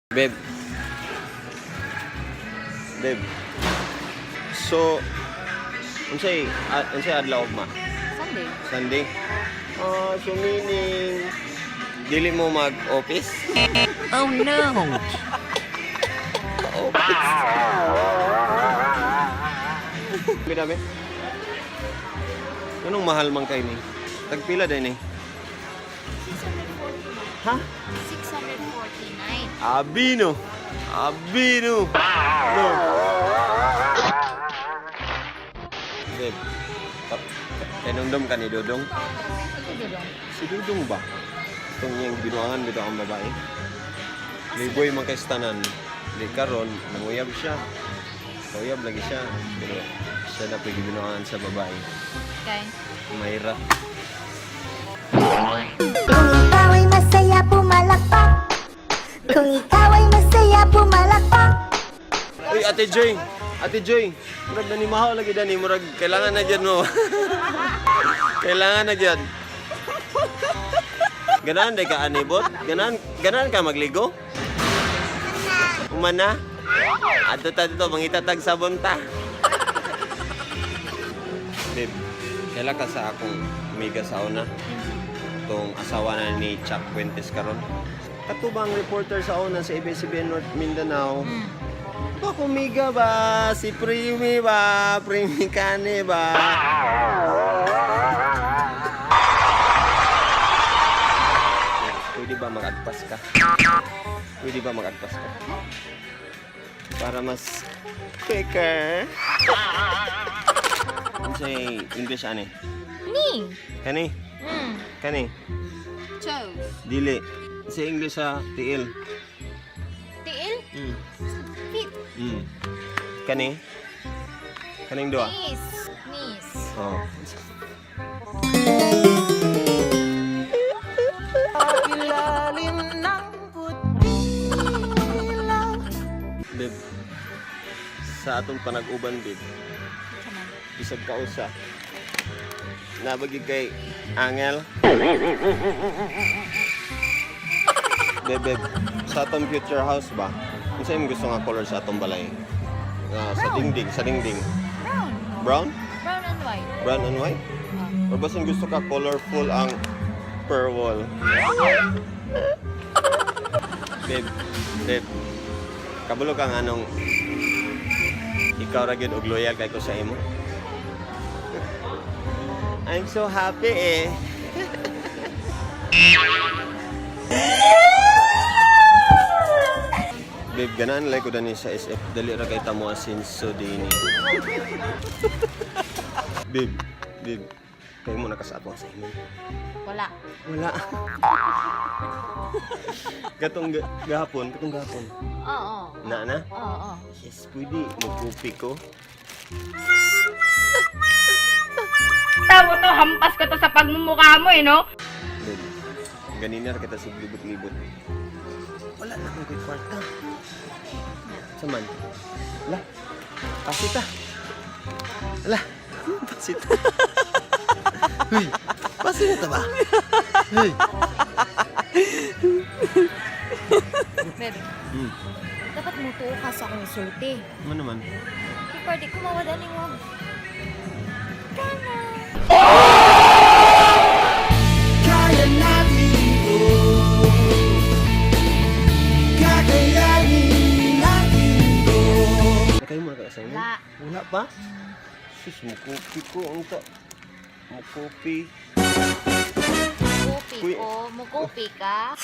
Babe. Babe. So, unsay adlaw ma? Sunday. Sunday. So meaning dili mo mag-office? Oh no. Office. Binabi. Anong mahal man kay ni? Tagpila din ni? 649. Ha? 649. Abino. Abino. No. Babe. Kanundom ka ni Dodong? Si Dodong ba? Itong niyang binuangan bito ang babae. Liboy man kay stanan. Di karon nanguyab siya. Uyab lagi siya. Pero siya na binuangan sa babae. Okay. Mayra. Kung ikaw ay masaya pumalakpak. Kung ikaw ay masaya pumalakpak. Uy, Ate Joy! Ate Joy! Murag nanimahaw lagi dani. Murag kailangan na dyan mo. Kailangan na dyan. Ganahan day ka anibot? Ganahan ka magligo? Umana? Ato ta dito, mangitatag sabon ta. Babe, kailan ka sa akong mega sauna? Itong asawa na ni Chuck Fuentes karon. Katubang reporter sa una sa ABS-CBN North Mindanao. Ako miga ba? Si Primi ba? Primi Kane ba? Pwede ba mag-agpas ka? Pwede ba mag-agpas ka? Para mas quicker. Ano sa'y English ane? Ni. Kani? Kani? Chose. Dili. Sa English sa tiil. Tiil? Fit. Kani? Kaning dua? Nis. Nis. Oh. Babe, sa atong panag-uban, babe, isag kausa. Nabagi kay Angel. Babe, sa atong future house ba? Ano sa'yo gusto nga color sa atong balay? Sa dingding, sa dingding. Brown. Brown? Brown and white. Brown and white? Or basin gusto ka colorful ang per wall? Babe, kabulo kang anong ikaw ra gyud og loyal kay ko sa imo. I'm so happy eh. Babe, ganaan like ko dani sa SF. Dali ra kay tamo asin so dini. Babe, kayo mo nakasatwa sa imo. Wala. Wala. Katong gahapon. Oo. Na? Oo. Yes, pwede. Magkupi ko. Tamo to, hampas ko to sa pagmumukha mo no? Babe, ganina ra kita sa libot-libot. Wala na akong kuy kwarta. Saman? Ala, pasita. Ala, pasita. Huy, pasita ba? Huy. Bebe, dapat mutuo ka sa akong sulti. Ano naman? Pwede ko mawadali mo. Kaya natin ito. Kakayanin natin ito. Kayo mo na sa inyo? Wala. Wala pa? Sus, mukupi ko. Ang ta? Mukupi. Mukopi Uy. ko. Mukopi ka.